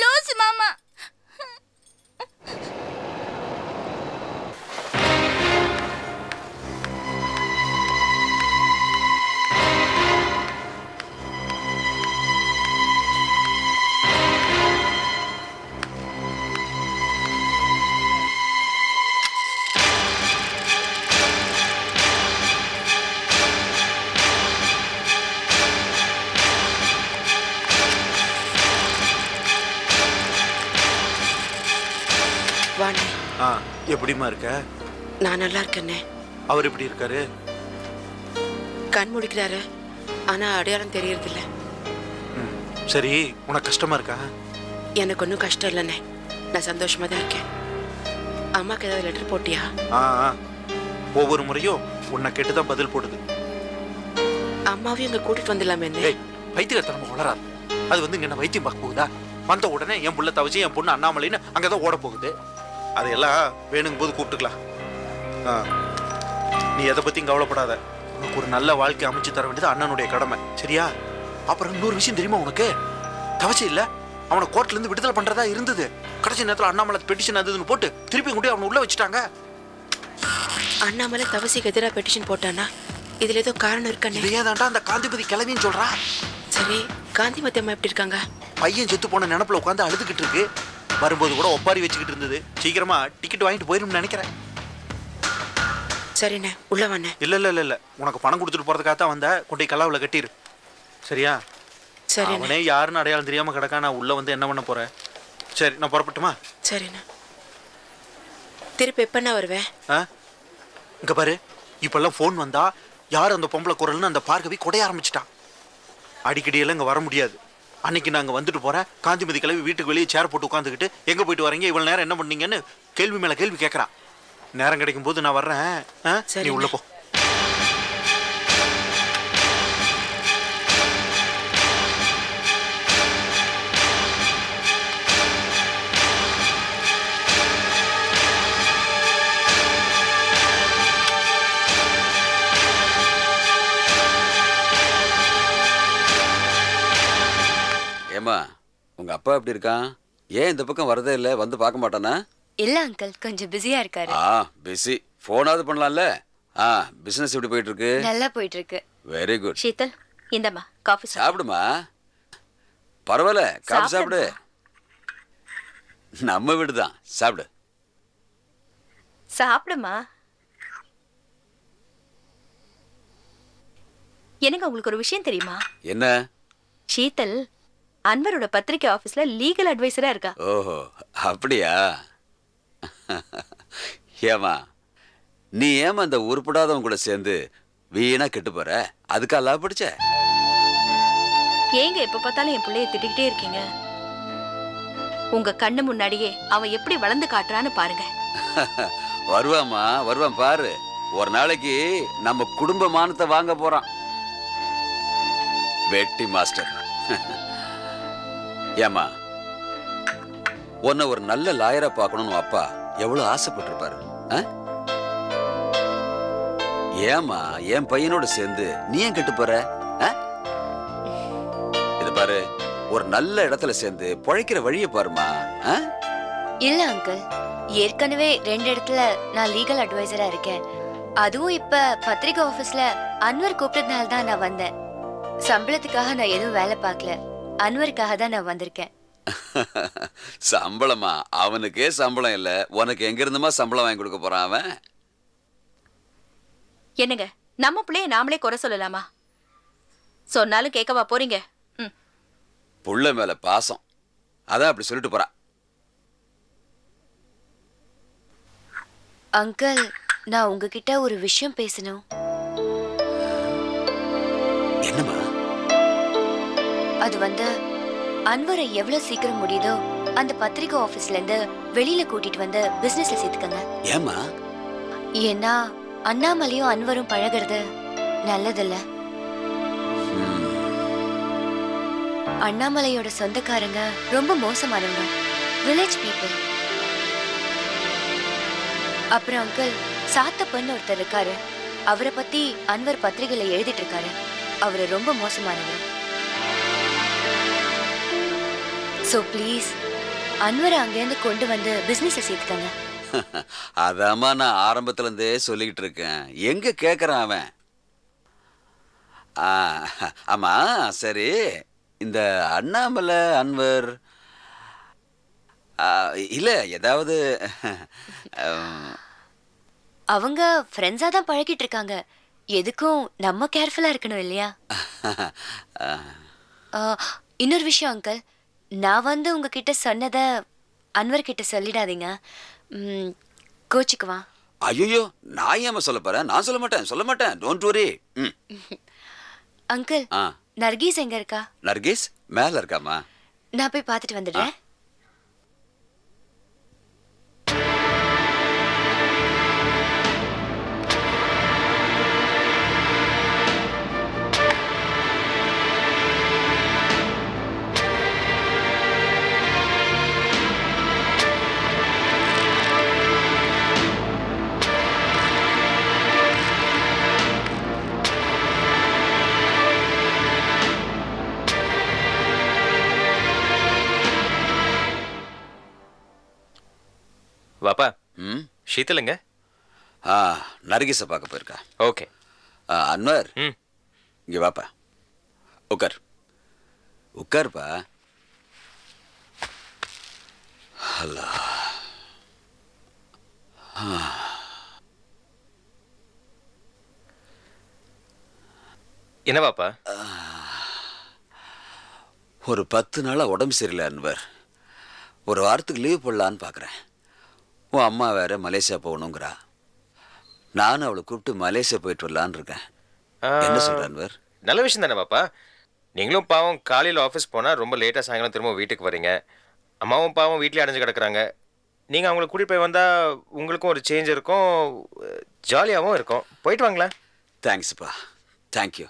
லூசு மாமா. வாணி, எப்படிமா இருக்க? நான் நல்லா இருக்கேனே. அவர் எப்படி இருக்காரு? கண் முடிக்கிறாரு, ஆனா அடையாளம் தெரியறதில்ல. சரி, உனக்கு கஷ்டமா இருக்கா? எனக்கு ஒன்றும் கஷ்டம் இல்லைண்ணே, நான் சந்தோஷமா தான் இருக்கேன். அம்மாக்கு ஏதாவது லெட்டர் போட்டியா? ஒவ்வொரு முறையும் உன்னை கேட்டுதான் பதில் போடுது. அம்மாவையும் இங்க கூட்டிட்டு வந்துடலாமே. வைத்தியத்தனமா வளராது. அது வந்து இங்க என்ன வைத்தியம் பார்க்க போகுதா? வந்த உடனே என் புள்ள தவச்சி, என் பொண்ணு அண்ணாமலைன்னு அங்கதான் ஓட போகுது. அதையெல்லாம் வேணுங்கும் போது கூப்பிட்டுக்கலாம். நீ எதை பத்தியும் கவலைப்படாத. உனக்கு ஒரு நல்ல வாழ்க்கை அமைச்சு தர வேண்டியது அண்ணனுடைய கடமை, சரியா? அப்புறம் இன்னொரு விஷயம் தெரியுமா உனக்கு? தவச்சி இல்ல, அவனை கோர்ட்ல இருந்து விடுதலை பண்றதா இருந்தது. கடைசி நேரத்தில் அண்ணாமலை பெட்டிஷன் அதுன்னு போட்டு திருப்பி கொண்டு அவனை உள்ள வச்சுட்டாங்க. அண்ணாமலை தவசிக்கு எதிராக பெட்டிஷன் போட்டானா? இதுல ஏதோ காரணம் இருக்கண்ணே. ஏதாண்டா அந்த காந்திபதி கிளவின்னு சொல்றா. சரி, காந்திமதி அம்மா எப்படி இருக்காங்க? பையன் செத்து போன நினைப்புல உட்காந்து அழுதுகிட்டு இருக்கு. வரும்போது கூட ஒப்பாரி வச்சுக்கிட்டு இருந்தது. சீக்கிரமா டிக்கெட் வாங்கிட்டு போயிரும்னு நினைக்கிறேன். சரிண்ணே, உள்ள வாண்ணே. இல்ல, உனக்கு பணம் கொடுத்துட்டு போறதுக்காக தான் வந்த. கொண்டை கல்லாவில் கட்டிரு, சரியா? சரி. அவனே யாருன்னு அடையாளம் தெரியாம கிடக்கா. நான் உள்ள வந்து என்ன பண்ண போறேன்? சரி, நான் புறப்பட்டுமா? சரிண்ணே. திருப்பி எப்பண்ணா வருவேன்? இங்க பாரு, இப்பெல்லாம் போன் வந்தா யார் அந்த பொம்பளை குரல்னு அந்த பார்கவி கொடைய ஆரம்பிச்சிட்டான். அடிக்கடியெல்லாம் இங்க வர முடியாது. அன்னைக்கு நாங்க வந்துட்டு போறேன். காந்திமதி கிளவி வீட்டுக்கு வெளியே சேர் போட்டு உட்காந்துக்கிட்டு எங்க போயிட்டு வரீங்க, இவ்வளவு நேரம் என்ன பண்ணீங்கன்னு கேள்வி மேல கேள்வி கேட்கறான். நேரம் கிடைக்கும் போது நான் வர்றேன், நீ உள்ள போ. ஏமா, உங்க அப்பா எப்படி இருக்கான்? ஏன் இந்த பக்கம் வரதே இல்லை? வந்து பார்க்க மாட்டானா? இல்ல அங்கிள், கொஞ்சம் பிஸியா இருக்காரு. பிஸி. போனாவது பண்ணலாம்ல. பிசினஸ் எப்படி போயிட்டு இருக்கு? நல்லா போயிட்டு இருக்கு. Very good. ஷீதல், இந்தம்மா காஃபி சாப்பிடுமா. பரவாயில்ல, காஃபி சாப்பிடு. நம்ம வீடு தான், சாப்பிடு. சாப்பிடுமா. எனக்கு உங்களுக்கு ஒரு விஷயம் தெரியுமா? என்ன? ஷீதல் அன்வரோட பத்திரிகை ஆபீஸ்ல லீகல் அட்வைசரா இருக்கா. ஓஹோ, அப்படியா? ஏமா, நீ ஏமா அந்த உருப்படாதவங்க கூட சேர்ந்து வீணா கெட்டு போற? அதுக்கா லாப பிடிச்ச? ஏங்க எப்ப பார்த்தாலும் என் பிள்ளைய திட்டிக்கிட்டே இருக்கீங்க? உங்க கண்ணு முன்னாடியே அவன் எப்படி வளர்ந்து காட்டுறான்னு பாருங்க. வருவாமா, வருவான் பாரு. ஒரு நாளைக்கு நம்ம குடும்ப மானத்தை வாங்க போறான். வெட்டி மாஸ்டர். ஏமா, உன்னை ஒரு நல்ல லாயரா பார்க்கணும்னு அப்பா எவ்வளவு ஆசைப்பட்டிருப்பாரு. ஏமா, என் பையனோட சேர்ந்து நீ ஏன் கெட்டு போற? இது பாரு, ஒரு நல்ல இடத்துல சேர்ந்து பொழைக்கிற வழியை பாருமா. இல்ல அங்கிள், ஏற்கனவே 2 இடத்துல நான் லீகல் அட்வைசரா இருக்கேன். அதுவும் இப்ப பத்திரிகை ஆபீஸ்ல அன்வர் கூப்பிட்டதுனால தான் நான் வந்தேன். சம்பளத்துக்காக நான் எதுவும் வேலை பார்க்கல, அன்வருக்காக தான் நான் வந்திருக்கேன். சம்பளமா? அவனுக்கே சம்பளம் இல்ல, உனக்கு எங்க இருந்துமா சம்பளம் வாங்கி கொடுக்க போறான் அவன்? என்னங்க, நம்ம பிள்ளைய நாமளே குறை சொல்லலாமா? சொன்னாலும் கேட்கவா போறீங்க? புள்ள மேல பாசம், அதான் அப்படி சொல்லிட்டு போறான். அங்கிள், நான் உங்ககிட்ட ஒரு விஷயம் பேசணும். என்னம்மா? அது வந்து அன்வரை எவ்வளவு சீக்கிரம் முடியுதோ அந்த பத்திரிகை ஆபீஸ்ல இருந்து வெளியில கூட்டிட்டு வந்து பிசினஸ்ல சேர்த்துக்கங்க. ஏமா? ஏன்னா அண்ணாமலையும் அன்வரும் பழகிறது நல்லதில்ல. அண்ணாமலையோட சொந்தக்காரங்க ரொம்ப மோசமானவங்க, வில்லேஜ் பீப்புள். அப்புறம் அங்கிள் சாத்தப்பன்னு ஒருத்தர் இருக்காரு, அவரை பத்தி அன்வர் பத்திரிகையில எழுதிட்டு இருக்காரு. அவரு ரொம்ப மோசமானவர். சோ ப்ளீஸ் அன்வரை அங்கேருந்து கொண்டு வந்து பிசினஸ் சேர்த்துக்கங்க. அதாம்மா நான் ஆரம்பத்துல இருந்தே சொல்லிக்கிட்டு இருக்கேன். எங்க கேட்கறான் அவன்? ஆமா சரி, இந்த அண்ணாமலை அன்வர் இல்ல ஏதாவது அவங்க ஃப்ரெண்ட்ஸா தான் பழகிட்டு இருக்காங்க. எதுக்கும் நம்ம கேர்ஃபுல்லா இருக்கணும் இல்லையா? இன்னொரு விஷயம் அங்கிள், நான் வந்து உங்ககிட்ட சொன்னதை அன்வர் கிட்ட சொல்லிடாதீங்க, கோச்சுக்குவா. ஐயோ நான் ஏமா சொல்ல போறேன்? நான் சொல்ல மாட்டேன். Don't worry. அங்கிள், நர்கீஸ் எங்க இருக்கா? நர்கீஸ் மேல இருக்காமா? நான் போய் பார்த்துட்டு வந்துடுறேன். வாப்பா. ஷீதலுங்க? நர்கீஸை பார்க்க போயிருக்கா. ஓகே. அன்வர் இங்க வாப்பா, உட்காருப்பா. ஹலோ. என்ன வாப்பா? ஒரு 10 நாளா உடம்பு சரியில்லை அன்வர். ஒரு வாரத்துக்கு லீவ் போடலான்னு பார்க்குறேன். உன் அம்மா வேற மலேசியா போகணுங்கிறா. நானும் அவளை கூப்பிட்டு மலேசியா போயிட்டு வரலான்னு இருக்கேன். என்ன சொல்ற அன்வர்? நல்ல விஷயம் தானே பாப்பா. நீங்களும் பாவம் காலையில் ஆஃபீஸ் போனால் ரொம்ப லேட்டாக சாயங்காலம் திரும்ப வீட்டுக்கு வரீங்க. அம்மாவும் பாவம் வீட்டிலே அடைஞ்சு கிடக்குறாங்க. நீங்கள் அவங்கள கூட்டிகிட்டு போய் வந்தால் உங்களுக்கும் ஒரு சேஞ்ச் இருக்கும், ஜாலியாகவும் இருக்கும். போயிட்டு வாங்களேன். தேங்க்ஸ்ப்பா, தேங்க்யூ.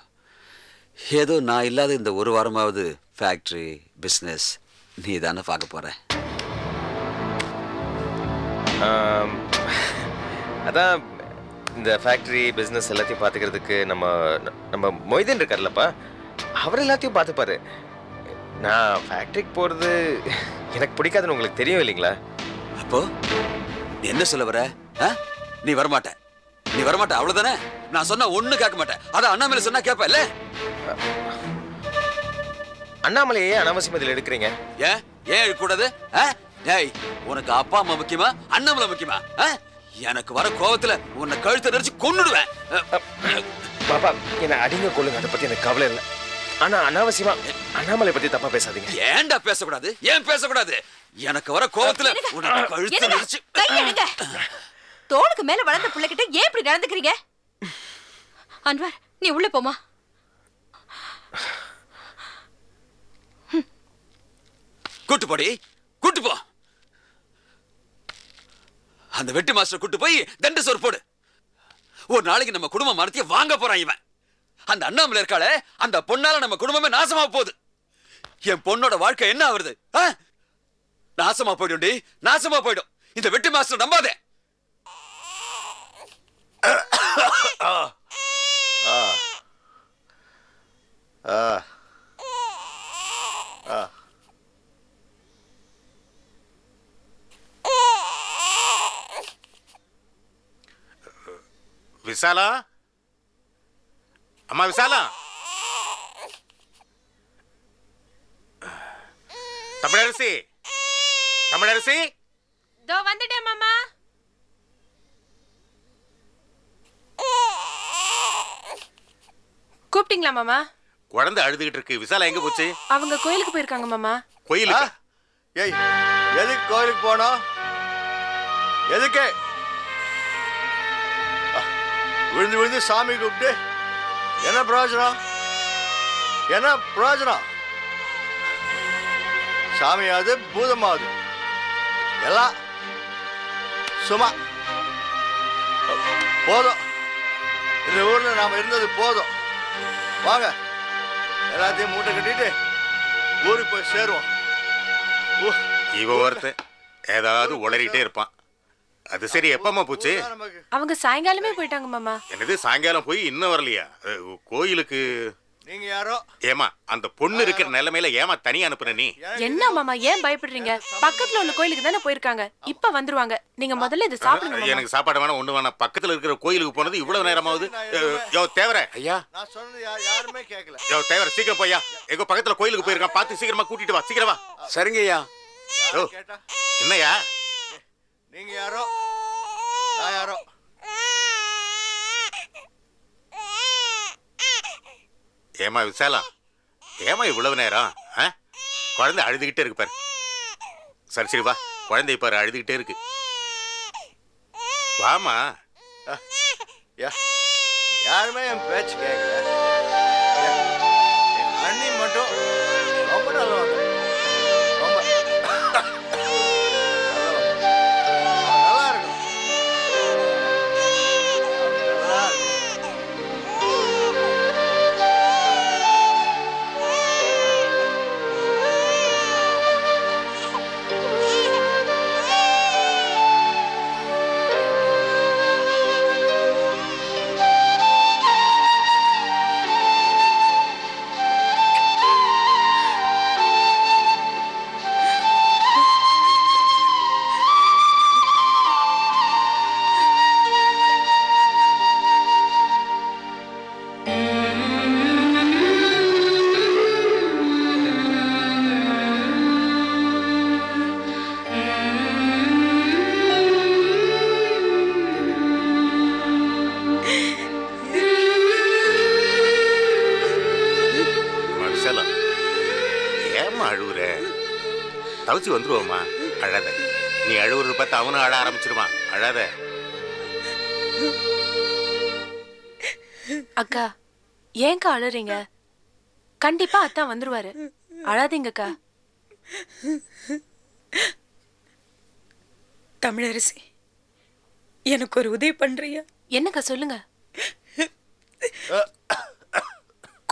ஏதோ நான் இல்லாத இந்த ஒரு வாரமாவது ஃபேக்ட்ரி பிஸ்னஸ் நீ தானே பார்க்க போகிறேன். அதான் இந்த ஃபேக்ட்ரி பிஸ்னஸ் எல்லாத்தையும் பார்த்துக்கிறதுக்கு நம்ம மொய்தீன் இருக்கார்லப்பா, அவர் எல்லாத்தையும் பார்த்துப்பாரு. நான் ஃபேக்ட்ரிக்கு போகிறது எனக்கு பிடிக்காதுன்னு உங்களுக்கு தெரியும் இல்லைங்களா? அப்போ நீ என்ன சொல்ல வர? நீ வரமாட்ட அவ்வளோதானே? நான் சொன்னா ஒண்ணு கேட்க மாட்டேன். அதான் அண்ணாமலை சொன்னா கேட்ப இல்ல? அண்ணாமலையே அனாவசியம் இதில் எடுக்கிறீங்க. ஏன் எடுக்கூடாது? ஏய், உனக்கு அப்பா அம்மா முக்கியமா அண்ணாமலை முக்கியமா? எனக்கு வர கோவத்துல உன்னை கழுத்தை நெரிச்சு கொன்னுடுவேன். பாப்பா என்ன அடிங்க கொள்ளுங்க, அதை பத்தி எனக்கு கவலை இல்லை. ஆனா அனாவசியமா அண்ணாமலை பத்தி தப்பா பேசாதீங்க. ஏன்டா பேசக்கூடாது? ஏன் பேசக்கூடாது? எனக்கு வர கோவத்துல உன்னை கழுத்தை நெரிச்சு. தோளுக்கு மேல வளர்ந்த பிள்ளைகிட்ட ஏன் இப்படி நடந்துக்கிறீங்க? அன்வர் நீ உள்ள போமா. கூட்டு போ. அந்த வெட்டி மாஸ்டர் கூட்டு போய் தண்டு சோறு போடு. ஒரு நாளைக்கு நம்ம குடும்பம் மரத்தையே வாங்க போறான் இவன். அந்த அண்ணாமலை இருக்காளே, அந்த பொண்ணால நம்ம குடும்பமே நாசமா போகுது. என் பொண்ணோட வாழ்க்கை என்ன ஆகுறது? நாசமா போயிடும், நாசமா போயிடும். இந்த வெட்டி மாஸ்டர் நம்பாதே. விசாலா, அம்மா விசாலா, தமிழரசி, தமிழரசி. தோ வந்துட்டேன் மாமா. கூப்பிட்டீங்களா மாமா? குழந்தை அழுதுகிட்டு இருக்கு. விசாலா எங்க போச்சு? அவங்க கோயிலுக்கு போயிருக்காங்க மாமா. கோயிலுக்கு? ஏய், எதுக்கு கோயிலுக்கு போனோம்? எதுக்கு? விழுந்து விழுந்து சாமி கூப்பிட்டு என்ன பிரயோஜனம்? என்ன பிரயோஜனம்? சாமியாவது பூதமாவது எல்லாம் சும்மா. போதும், இந்த ஊர்ல நாம இருந்தது போதும். வாங்க, எல்லாத்தையும் மூட்டை கட்டிட்டு ஊருக்கு போய் சேருவோம். இவ ஒருத்தன் ஏதாவது உளறிட்டே இருப்பான். அது சரி, எப்பமா போச்சு? அவங்க சாயங்காலமே போயிட்டாங்க மாமா. என்னது சாயங்காலம் போய் இன்னும் வரலையா? கோயிலுக்கு நீங்க யாரோ? ஏமா அந்த பொண்ணு இருக்கிற நிலைமையில ஏமா தனியா அனுப்புற நீ? என்ன மாமா ஏன் பயப்படுறீங்க? பக்கத்துல உள்ள கோயிலுக்கு தானே போயிருக்காங்க, இப்ப வந்துருவாங்க. நீங்க முதல்ல இதை சாப்பிடுங்க. எனக்கு சாப்பாடு வேணாம், ஒண்ணு வேணாம். பக்கத்துல இருக்கிற கோயிலுக்கு போனது இவ்வளவு நேரமாவது. யோ தேவர ஐயா, நான் சொன்னது யாருமே கேட்கல. யோ தேவர சீக்கிரம் போய்யா, எங்க பக்கத்துல கோயிலுக்கு போயிருக்கான், பார்த்து சீக்கிரமா கூட்டிட்டு வா. சீக்கிரம் வா. சரிங்க ஐயா. என்னையா நீங்க யாரோ? நான் யாரோ? ஏமா விசாலம், ஏமா இவ்வளவு நேரம்? குழந்தை அழுதுகிட்டே இருக்கு பாரு. சரி சரி வா, குழந்தை பாரு அழுதுகிட்டே இருக்கு. வாமா. யாருமே என் பேச்சு கேட்கல. அண்ணி மட்டும் ரொம்ப நல்லவங்க. ரொம்ப நல்லா இருக்கும். நல்லா இருக்கும். தவச்சி வந்துருவோமா? அழாத. நீ அழுவுறது பார்த்து அவனும் அழ ஆரம்பிச்சிருவான். அழாத. அக்கா ஏன்க்கா அழுறீங்க? கண்டிப்பா அத்தான் வந்துருவாரு, அழாதீங்கக்கா. தமிழரசி, எனக்கு ஒரு உதவி பண்றியா? என்னக்கா சொல்லுங்க.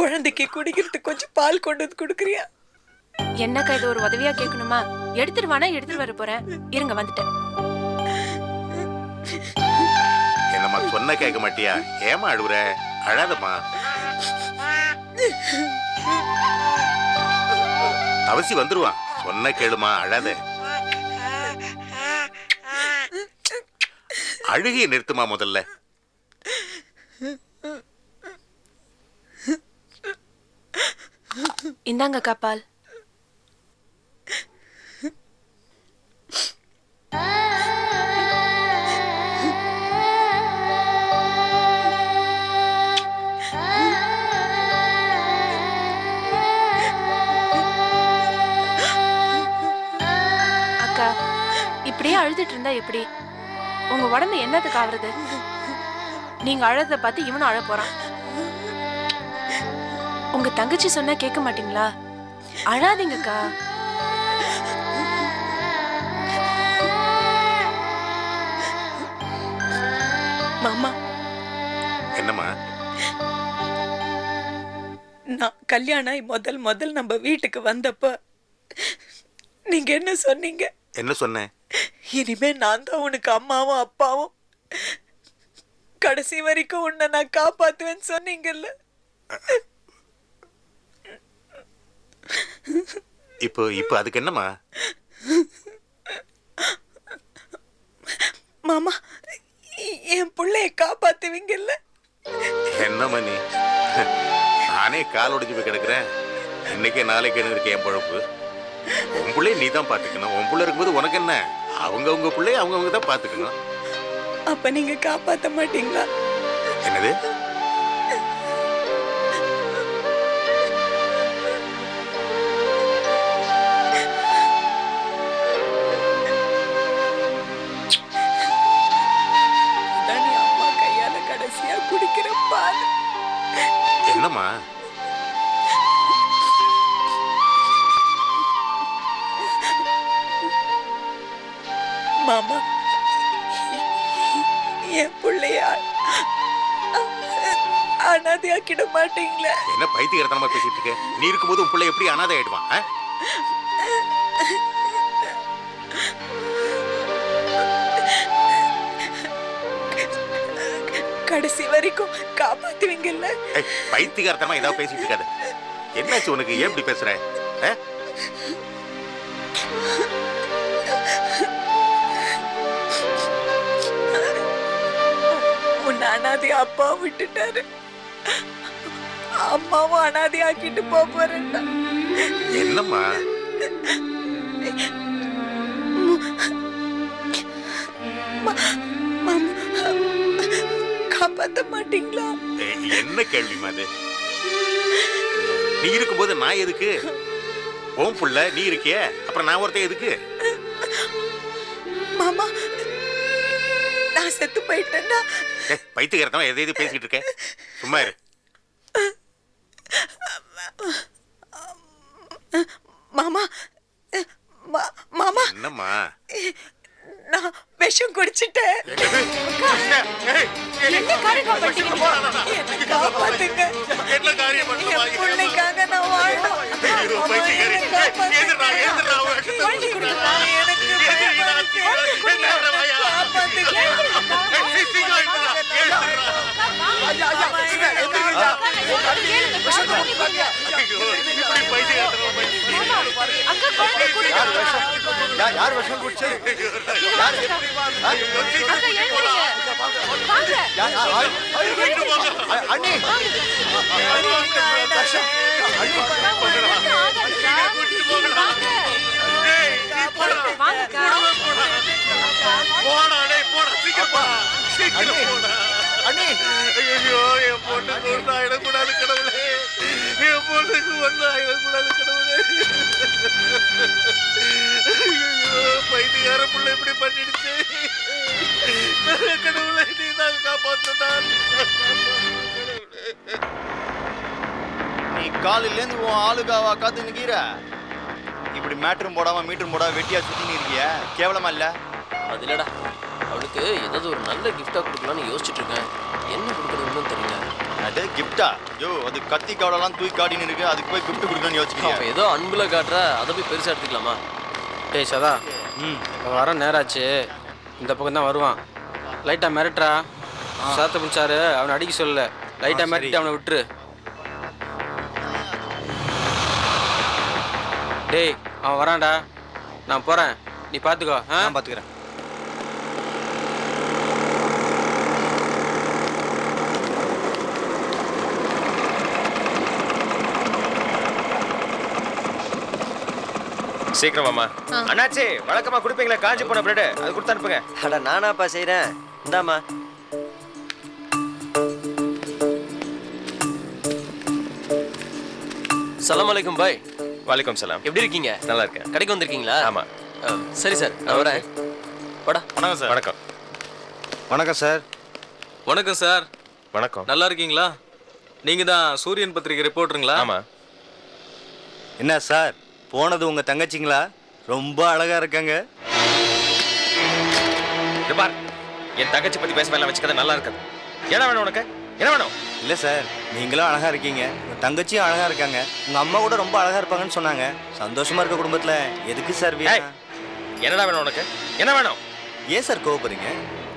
குழந்தைக்கு குடிக்கிறதுக்கு கொஞ்சம் பால் கொண்டு வந்து கொடுக்குறியா? என்னக்கா இது ஒரு உதவியா கேட்கணுமா? எடுத்துட்டு வானா எடுத்துட்டு வர போறேன், இருங்க வந்துட்டேன். என்னம்மா சொன்ன கேட்க மாட்டியா? ஏமா அழுவுற? அழாதம்மா. அவசி வந்துருவான், சொன்ன கேளுமா, அழாத. அழுகிய நிறுத்துமா முதல்ல. இந்தாங்கக்கா பால். அக்கா இப்படியே அழுதுட்டு இருந்தா எப்படி? உங்க உடம்பு என்னத்துக்கு ஆவறது? நீங்க அழறத பார்த்து இவனும் அழ போறான். உங்க தங்கச்சி சொன்னா கேட்க மாட்டீங்களா? அழாதீங்கக்கா. மாமா. என்னம்மா? நான் கல்யாணம் முதல் நம்ம வீட்டுக்கு வந்தப்ப நீங்க என்ன சொன்னீங்க? என்ன சொன்னேன்? இனிமே நான் தான் உனக்கு அம்மாவும் அப்பாவும், கடைசி வரைக்கும் உன்னை நான் காப்பாத்துவேன்னு சொன்னீங்கல்ல. இப்போ அதுக்கு என்னம்மா? மாமா, என் பிள்ளைய காப்பாத்துவீங்கல்ல? என்னம்மா நீ? நானே கால் உடைஞ்சு போய் கிடக்குறேன். இன்னைக்கே நாளைக்கு இருக்கு என் பழப்பு. உன் பிள்ளைய நீ தான் பாத்துக்கணும். உன் பிள்ளை இருக்கும்போது உனக்கு என்ன? அவங்க பிள்ளைய அவங்க தான் பாத்துக்கணும். அப்ப நீங்க காப்பாத்த மாட்டீங்களா? என்னது? அம்மா கையால கடைசியா குடிக்கிற பால். என்னம்மா? மாமா என் பிள்ளைய அனாதையாக்கிட மாட்டீங்களே? என்ன பைத்தியக்காரத்தனமா பேசிட்டு இருக்க? நீ இருக்கும்போது உன் பிள்ளை எப்படி அனாதை ஆயிடுவான்? கடைசி வரைக்கும் காப்பாத்துவீங்கல்ல? பைத்தியக்காரத்தனமா ஏதாவது பேசிட்டு இருக்காது. என்னாச்சு உனக்கு? ஏன் இப்படி பேசுற? உன்னை அனாதை அப்பா விட்டுட்டாரு, அம்மாவும் அனாதை ஆக்கிட்டு போறேன்னா என்னம்மா? காப்பாத்த மாட்டீங்களா? என்ன கேள்விமா அது? நீ இருக்கும்போது நான் எதுக்கு? உன் புள்ள நீ இருக்கிய, அப்புறம் நான் ஒருத்தன் எதுக்கு? மாமா நான் செத்து போயிட்டேன்னா? பைத்தியக்காரத்தனமா எதை எது பேசிக்கிட்டு இருக்க? சும்மா இரு. மாமா மாமா என்னம்மா? நான் விஷம் குடிச்சிட்டேன். என்ன காரியம் பண்ணீங்க? என்ன காப்பாத்துங்க. என்ன காரியம் பண்ணீங்க? என் பிள்ளைக்காக நான் வாழணும். யார் விஷம் குடிச்சது? அண்ணி ஐயோ, என் பொண்ணுக்கு ஒன்றும் ஆயிடக்கூடாது கடவுளே. என் பொண்ணுக்கு ஒன்றும் ஆயிடக்கூடாது கடவுளே. ஐயோ, பைத்தியக்கார பிள்ளை இப்படி பண்ணிடுச்சு. கடவுளை நீ தான் காப்பாற்றினார். நீ காலையிலேருந்து உன் ஆளுக்காவா காத்து நிக்கிற? இப்படி மேட்ரும் போடாம மீட்டரும் போடாம வெட்டியா சுத்தின்னு இருக்கிய, கேவலமா இல்ல? அது இல்லடா, அவளுக்கு ஏதாவது ஒரு நல்ல கிஃப்டா கொடுக்கலாம்னு யோசிச்சுட்டு இருக்கேன். என்ன கொடுக்கறதுன்னு தெரியல. அது கிஃப்டா? யோ, அது கத்தி கவலெல்லாம் தூக்கி காட்டின்னு இருக்கு, அதுக்கு போய் கிஃப்ட் கொடுக்கணும்னு யோசிக்கிறேன். ஏதோ அன்புல காட்டுற, அதை போய் பெருசா எடுத்துக்கலாமா? டேய் சதா, வர நேராச்சு, இந்த பக்கம் தான் வருவான். லைட்டா மிரட்டுறா. சாத்த பிடிச்சாரு, அவனை அடிக்க சொல்லல. லைட்டா மிரட்டி அவனை விட்டுரு. டேய், அவன் வரான்டா, நான் போறேன், நீ பாத்துக்கோ. நான் பாத்துக்கிறேன். சீக்கிரம் வாமா. அண்ணாச்சி, வழக்கமா குடிப்பீங்களா காஞ்சி போன பிரெட்? அது கொடுத்து அனுப்புங்க. அட நானாப்பா செய்றேன். இந்தாமா. சலாம் அலைக்கும் பாய். வலைக்கம் சலாம். எப்படி இருக்கீங்க? நல்லா இருக்கேன். கடைக்கு வந்திருக்கீங்களா? ஆமா. சரி சார், நான் வரேன். வாடா. வணக்கம் சார். வணக்கம். வணக்கம் சார். வணக்கம் சார். வணக்கம். நல்லா இருக்கீங்களா? நீங்க தான் சூரியன் பத்திரிகை ரிப்போர்ட்டருங்களா? ஆமா. என்ன சார், போனது உங்க தங்கச்சிங்களா? ரொம்ப அழகா இருக்காங்க. பார், என் தங்கச்சி பத்தி பேச வேலை வச்சுக்கத நல்லா இருக்காது. என்ன வேணும் உனக்கு? என்ன வேணும்? இல்ல சார், நீங்களும் அழகா இருக்கீங்க, உங்க தங்கச்சியும் அழகா இருக்காங்க, உங்க அம்மா கூட ரொம்ப அழகா இருப்பாங்கன்னு சொன்னாங்க. சந்தோஷமா இருக்க குடும்பத்துல எதுக்கு சார் வீணா? என்னடா வேணும் உனக்கு? என்ன வேணும்? ஏன் சார் கோவப்படுறீங்க?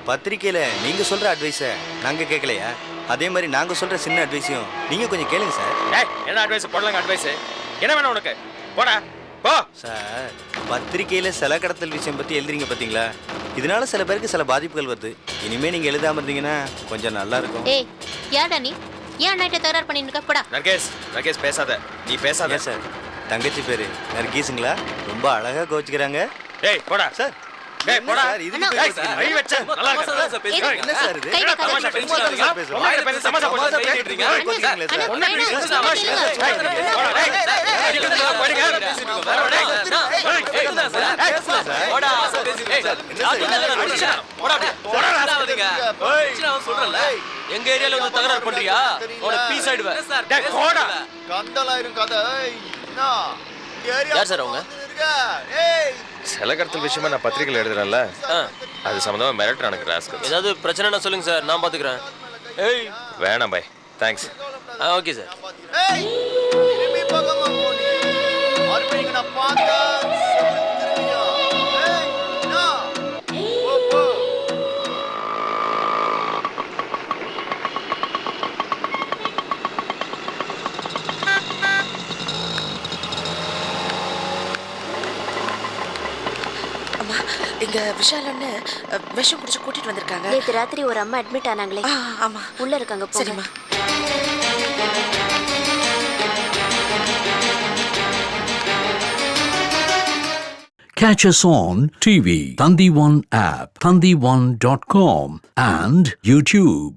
பத்திரிக்கையில நீங்க சொல்ற அட்வைஸை நாங்க கேட்கலையா? அதே மாதிரி நாங்க சொல்ற சின்ன அட்வைஸையும் நீங்க கொஞ்சம் கேளுங்க சார். என்ன அட்வைஸ் போடலாங்க? அட்வைஸ் என்ன வேணும் உனக்கு? போடா போ. சார், பத்திரிக்கையில சில கடத்தல் விஷயம் பத்தி எழுதுறீங்க பாத்தீங்களா? இதனால சில பேருக்கு சில பாதிப்புகள் வருது. இனிமே நீங்க எழுதாம இருந்தீங்கன்னா கொஞ்சம் நல்லா இருக்கும். ஏய், யாரடா நீ? ஏன் அண்ணாட்ட தகராறு பண்ணிட்டு இருக்க? போடா. நர்கேஸ் பேசாத. நீ பேசாத சார். தங்கச்சி பேரு நர்கீஸுங்களா? ரொம்ப அழகா கோச்சுக்கிறாங்க. ஏய் போடா சார். ஏய் போடா. இது கை வச்ச நல்லா இருக்கு. என்ன சார் இது? தமாஷா பேசுறீங்க. உங்க பேச தமாஷா பேசுறீங்க. ஒண்ணு பேசுங்க தமாஷா. எங்க ஏரியால வந்து தகராறு பண்றியா? உன பீஸ் ஆயிடுவேன். டேய் போடா. கந்தலாயிரும் கதை. என்ன? யார் சார் அவங்க? ஏய், சில கடத்தல் விஷயமா நான் பத்திரிகையில் எழுதுறேன்ல, அது சம்மந்தமாக மிரட்டுறானுங்க ராஸ்கல். ஏதாவது பிரச்சனைனா சொல்லுங்க சார், நான் பார்த்துக்கிறேன். ஏய் வேணாம் பாய், தேங்க்ஸ். Okay sir. இங்க விஷாலன்னு விஷம் குடிச்சு கூட்டிட்டு வந்திருக்காங்க. நேத்து ராத்திரி ஒரு அம்மா அட்மிட் ஆனாங்களே. ஆமா, உள்ள இருக்காங்க. சரிம்மா. Catch us on TV, Thandivan app, thandivan.com and YouTube.